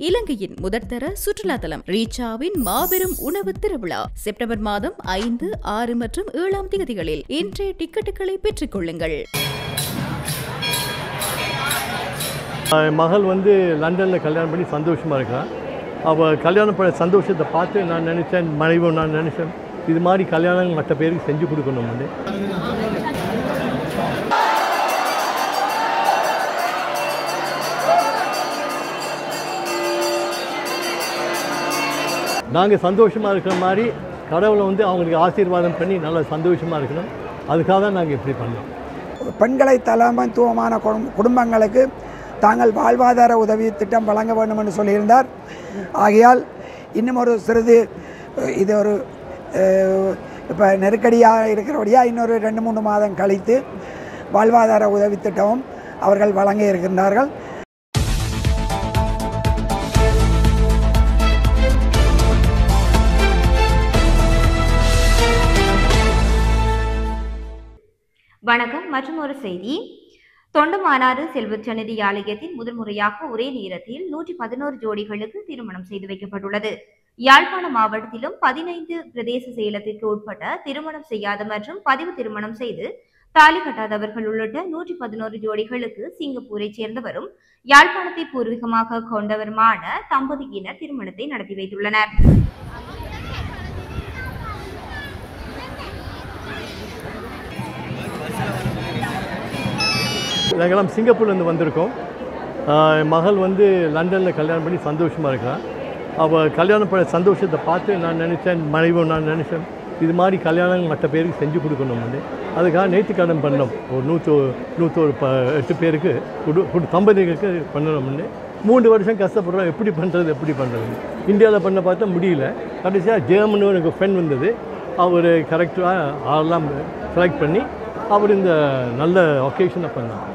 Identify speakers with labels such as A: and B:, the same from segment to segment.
A: இலங்கையின் முதற்தர சுற்றுலாத்தலம் ரீச்சாவின் மாபெரும் உணவு திருவிழா செப்டம்பர் மாதம் 5, 6 மற்றும் 7ஆம் தேதிகளில் இன்றைய டிக்கெட்டுகளை பெற்றுக் கொள்ளுங்கள்.
B: மகள் லண்டனில் கல்யாணம் பண்ணி சந்தோஷமாக இருக்கான். அவள் கல்யாணம் பண்ண சந்தோஷத்தை பார்த்து நான் நினச்சேன், மனைவியும் நான் நினச்சேன், இது மாதிரி கல்யாணம் மற்ற பேருக்கு செஞ்சு கொடுக்கணும். நாங்கள் சந்தோஷமாக இருக்கிற மாதிரி கடவுளை அவங்களுக்கு ஆசீர்வாதம் பண்ணி நல்லா சந்தோஷமாக இருக்கணும். அதுக்காக தான் நாங்கள் இப்படி பண்ணோம்.
C: பெண்களை தலைமைத்துவமான குடும்பங்களுக்கு தாங்கள் வாழ்வாதார உதவி திட்டம் வழங்க வேண்டும் என்று சொல்லியிருந்தார். ஆகையால் இன்னும் ஒரு சிறிது இது ஒரு இப்போ நெருக்கடியாக இருக்கிறபடியாக இன்னொரு 2-3 மாதம் கழித்து வாழ்வாதார உதவி திட்டமும் அவர்கள் வழங்க இருக்கின்றார்கள்.
D: வணக்கம். மற்றும் ஒரு செய்தி. தொண்டமானாறு செல்வச்சந்நிதி ஆலயத்தில் முதன்முறையாக ஒரே நேரத்தில் 111 ஜோடிகளுக்கு திருமணம் செய்து வைக்கப்பட்டுள்ளது. யாழ்ப்பாண மாவட்டத்திலும் 15 பிரதேச செயலத்திற்கு உட்பட்ட திருமணம் செய்யாத மற்றும் பதிவு திருமணம் செய்து தாலி கட்டாதவர்கள் உள்ளிட்ட 111 ஜோடிகளுக்கு சிங்கப்பூரை சேர்ந்தவரும் யாழ்ப்பாணத்தை பூர்வீகமாக கொண்டவருமான தம்பதியினர் திருமணத்தை நடத்தி வைத்துள்ளனர்.
B: நாங்களாம் சிங்கப்பூர்லேருந்து வந்திருக்கோம். மகள் லண்டனில் கல்யாணம் பண்ணி சந்தோஷமாக இருக்கான். அவள் கல்யாணம் பண்ண சந்தோஷத்தை பார்த்து நான் நினச்சேன், மனைவியும் நான் நினச்சேன், இது மாதிரி கல்யாணம் மற்ற பேருக்கு செஞ்சு கொடுக்கணும். அதுக்காக நேர்த்திக்கடன் பண்ணோம். ஒரு 108 பேருக்கு தம்பதிகளுக்கு பண்ணணும். 3 வருஷம் கஷ்டப்படுறோம், எப்படி பண்ணுறது. இந்தியாவில் பண்ண பார்த்தா முடியல. கடைசியாக ஜெர்மனி எனக்கு ஃப்ரெண்ட் வந்தது. அவர் கரெக்டாக ஆளெல்லாம் செலக்ட் பண்ணி அவர் இந்த நல்ல ஒகேஷனை பண்ணார்.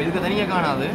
E: இதுக்கு தனியாக காணாது.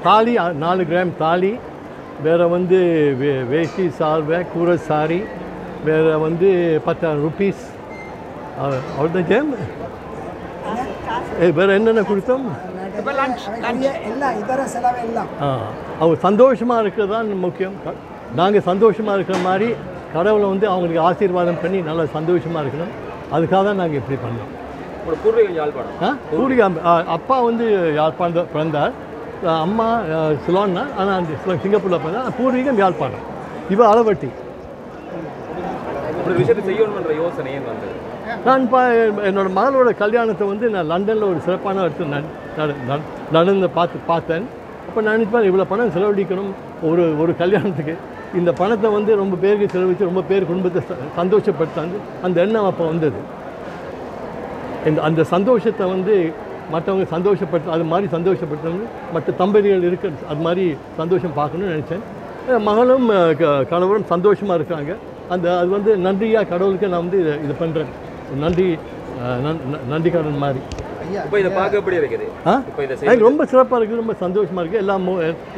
B: தாலி 4 கிராம் தாலி, வேறு வந்து வேஷ்டி சால்வை கூரை சாரி, வேறு வந்து 10,000 ருபீஸ். அவ்வளோதான் ஜெயம். வேறு என்னென்ன கொடுத்தோம்?
C: எல்லாம் இதர செலவு எல்லாம்.
B: அவங்க சந்தோஷமாக இருக்கிறது தான் முக்கியம். நாங்கள் சந்தோஷமாக இருக்கிற மாதிரி கடவுளை வந்து அவங்களுக்கு ஆசீர்வாதம் பண்ணி நல்லா சந்தோஷமாக இருக்கணும். அதுக்காக தான் நாங்கள் இப்படி பண்ணோம்.
E: பூர்வீகம் யாழ்ப்பாணம்.
B: பூர்வீகம் அப்பா வந்து யாழ்ப்பாணம் பிறந்தார், அம்மா சிலோன்னா, ஆனால் சிங்கப்பூரில் பிறந்தார். பூர்வீகம் யாழ்ப்பாணம். இவ அளவட்டி.
E: ஒரு விஷயத்தை செய்யணுன்ற யோசனை ஏன் வந்தது?
B: நான் இப்போ என்னோடய மகளோட கல்யாணத்தை வந்து நான் லண்டனில் ஒரு சிறப்பான இடத்துல நடந்து பார்த்தேன். அப்போ நான் நினைப்பேன் இவ்வளோ பணம் செலவழிக்கணும் ஒரு கல்யாணத்துக்கு. இந்த பணத்தை வந்து ரொம்ப பேருக்கு செலவழித்து ரொம்ப பேர் குடும்பத்தை சந்தோஷப்படுத்தாந்து அந்த எண்ணம் அப்போ வந்தது. அந்த சந்தோஷத்தை வந்து மற்றவங்க சந்தோஷப்படுத்த அது மாதிரி சந்தோஷப்படுத்தவங்க மற்ற தம்பதிகள் இருக்க அது மாதிரி சந்தோஷம் பார்க்கணும்னு நினச்சேன். மகளும் கணவரும் சந்தோஷமாக இருக்காங்க. அது வந்து நன்றியாக கடவுளுக்கு நான் வந்து இது பண்ணுறேன். நன்றிக்காரன் மாதிரி.
E: இப்போ இதை பார்க்க எப்படி இருக்குது?
B: எனக்கு ரொம்ப சிறப்பாக இருக்குது, ரொம்ப சந்தோஷமாக இருக்குது.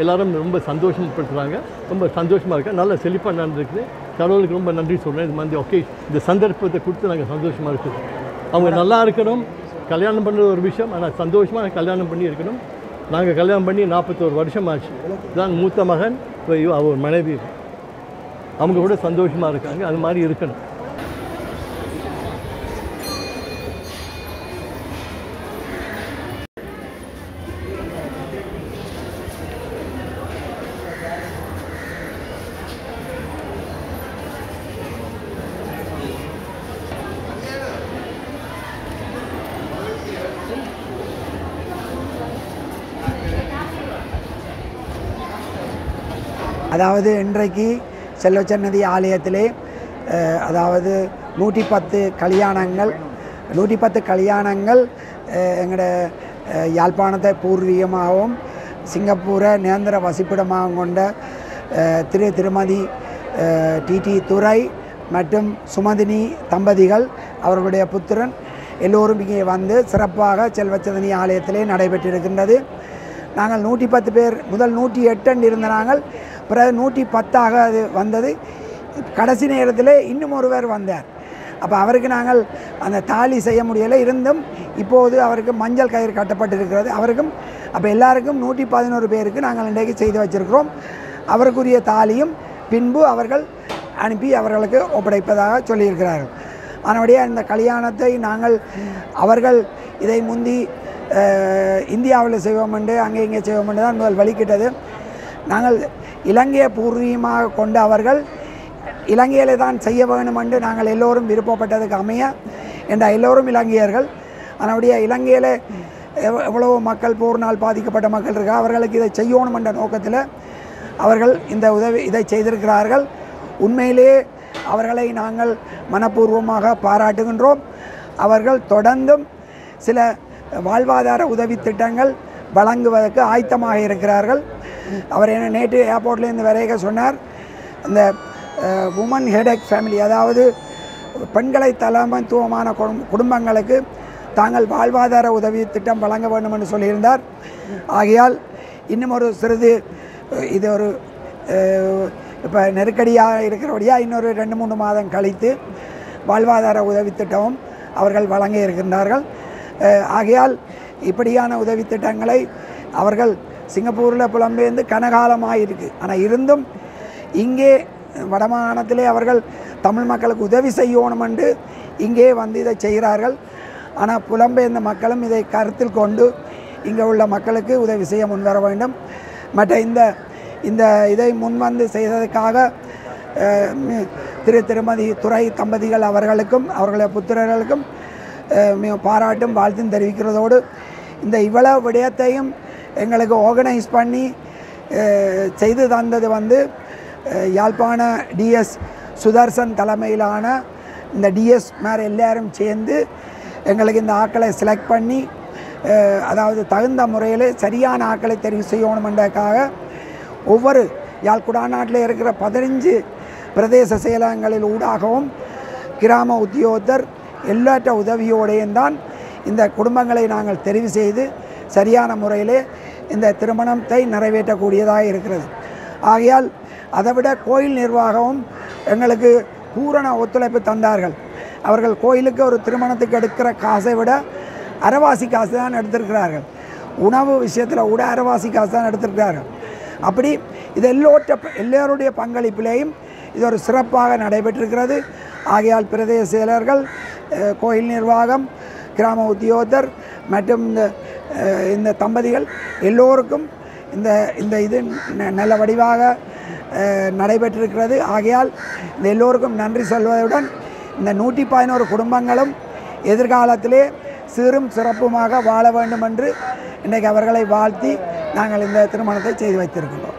B: எல்லாரும் ரொம்ப சந்தோஷப்படுத்துகிறாங்க, ரொம்ப சந்தோஷமாக இருக்கேன். நல்ல செழிப்பாக நடந்துருக்குது. கடவுளுக்கு ரொம்ப நன்றி சொல்கிறேன். இது மாதிரி ஓகே இந்த சந்தர்ப்பத்தை கொடுத்து நாங்கள் சந்தோஷமாக இருக்குது. அவங்க நல்லா இருக்கணும். கல்யாணம் பண்ணுறது ஒரு விஷயம், ஆனால் சந்தோஷமாக கல்யாணம் பண்ணி இருக்கணும். நாங்கள் கல்யாணம் பண்ணி 41 வருஷம் ஆச்சு. இதுதான் மூத்த மகன், அவர் மனைவி. அவங்க கூட சந்தோஷமாக இருக்காங்க. அது மாதிரி இருக்கணும்.
C: அதாவது இன்றைக்கு செல்வச்சன்னதி ஆலயத்திலே அதாவது 110 கல்யாணங்கள் எங்களோட யாழ்ப்பாணத்தை பூர்வீகமாகவும் சிங்கப்பூரை நிரந்தர வசிப்பிடமாகவும் கொண்ட திருமதி டிடி துரை மற்றும் சுமதினி தம்பதிகள் அவர்களுடைய புத்திரன் எல்லோரும் இங்கே வந்து சிறப்பாக செல்வச்சன்னதி ஆலயத்திலே நடைபெற்றிருக்கின்றது. நாங்கள் 110 பேர், முதல் 108 இருந்த நாங்கள், பிறகு 110ஆக அது வந்தது. கடைசி நேரத்தில் இன்னும் ஒருவர் வந்தார். அப்போ அவருக்கு நாங்கள் அந்த தாலி செய்ய முடியலை. இருந்தும் இப்போது அவருக்கு மஞ்சள் கயிறு கட்டப்பட்டிருக்கிறது. அவருக்கும் அப்போ எல்லாருக்கும் 111 பேருக்கு நாங்கள் இன்றைக்கு செய்து வச்சிருக்கிறோம். அவருக்குரிய தாலியும் பின்பு அவர்கள் அனுப்பி அவர்களுக்கு ஒப்படைப்பதாக சொல்லியிருக்கிறார்கள். அதனுடைய இந்த கல்யாணத்தை அவர்கள் இதை முந்தி இந்தியாவில் செய்வோம் என்று அங்கே இங்கே செய்வோம் என்று தான் முதல் வழிகிட்டது. நாங்கள் இலங்கையை பூர்வீகமாக கொண்ட அவர்கள் இலங்கையில் தான் செய்ய வேண்டும் என்று நாங்கள் எல்லோரும் விருப்பப்பட்டதுக்கு அமைய என்ற எல்லோரும் இலங்கையர்கள். அதனுடைய இலங்கையில் எவ்வளவோ மக்கள் போரினால் பாதிக்கப்பட்ட மக்கள் இருக்கா, அவர்களுக்கு இதை செய்யணும் என்ற நோக்கத்தில் அவர்கள் இதை செய்திருக்கிறார்கள். உண்மையிலேயே அவர்களை நாங்கள் மனப்பூர்வமாக பாராட்டுகின்றோம். அவர்கள் தொடர்ந்தும் சில வாழ்வாதார உதவி திட்டங்கள் வழங்குவதற்கு ஆயத்தமாக இருக்கிறார்கள். அவர் என்ன நேற்று ஏர்போர்ட்லேருந்து வரைக சொன்னார், இந்த உமன் ஹெடேக் ஃபேமிலி, அதாவது பெண்களை தலைமைத்துவமான குடும்பங்களுக்கு தாங்கள் வாழ்வாதார உதவி திட்டம் வழங்க வேண்டும் என்று சொல்லியிருந்தார். ஆகையால் இன்னும் ஒரு சிறிது இது ஒரு இப்போ நெருக்கடியாக இருக்கிறபடியாக இன்னொரு 2-3 மாதம் கழித்து வாழ்வாதார உதவி திட்டமும் அவர்கள் வழங்க இருக்கின்றார்கள். ஆகையால் இப்படியான உதவி திட்டங்களை அவர்கள் சிங்கப்பூரில் புலம்பெயர்ந்து கனகாலமாக இருக்குது. ஆனால் இருந்தும் இங்கே வடமாகாணத்திலே அவர்கள் தமிழ் மக்களுக்கு உதவி செய்யணும் என்று இங்கே வந்து இதை செய்கிறார்கள். ஆனால் புலம்பெயர்ந்த மக்களும் இதை கருத்தில் கொண்டு இங்கே உள்ள மக்களுக்கு உதவி செய்ய முன்வர வேண்டும். மற்ற இந்த இதை முன்வந்து செய்ததற்காக திருமதி துரை தம்பதிகள் அவர்களுக்கும் அவர்களுடைய புத்திரர்களுக்கும் பாராட்டும் வாழ்த்தும் தெரிவிக்கிறதோடு இந்த இவ்வளவு விடயத்தையும் எங்களுக்கு ஆர்கனைஸ் பண்ணி செய்து தந்தது வந்து யாழ்ப்பாண டிஎஸ் சுதர்சன் தலைமையிலான இந்த டிஎஸ் மேலே எல்லாரும் சேர்ந்து எங்களுக்கு இந்த ஆக்களை செலக்ட் பண்ணி அதாவது தகுந்த முறையில் சரியான ஆக்களை தெரிவு செய்யணுமென்றதுக்காக ஒவ்வொரு யாழ்குடாநாட்டில் இருக்கிற 15 பிரதேச செயலகங்களில் ஊடாகவும் கிராம உத்தியோகத்தர் எல்லாற்ற உதவியோடையும் தான் இந்த குடும்பங்களை நாங்கள் தெரிவு செய்து சரியான முறையிலே இந்த திருமணத்தை நிறைவேற்றக்கூடியதாக இருக்கிறது. ஆகையால் அதைவிட கோயில் நிர்வாகமும் எங்களுக்கு பூரண ஒத்துழைப்பு தந்தார்கள். அவர்கள் கோயிலுக்கு ஒரு திருமணத்துக்கு எடுக்கிற காசை விட அரைவாசி காசு தான் எடுத்திருக்கிறார்கள். உணவு விஷயத்தில் கூட அரைவாசி காசு தான் எடுத்திருக்கிறார்கள். அப்படி இது எல்லோருடைய பங்களிப்பிலேயும் இது ஒரு சிறப்பாக நடைபெற்றிருக்கிறது. ஆகையால் பிரதேச செயலர்கள், கோயில் நிர்வாகம், கிராம உத்தியோகத்தர் மற்றும் இந்த தம்பதிகள் எல்லோருக்கும் இந்த இது நல்ல வடிவாக நடைபெற்றிருக்கிறது. ஆகையால் இந்த எல்லோருக்கும் நன்றி சொல்வதுடன் இந்த 111 குடும்பங்களும் எதிர்காலத்திலே சீரும் சிறப்புமாக வாழ வேண்டும் என்று இன்றைக்கு அவர்களை வாழ்த்தி நாங்கள் இந்த திருமணத்தை செய்து வைத்திருக்கின்றோம்.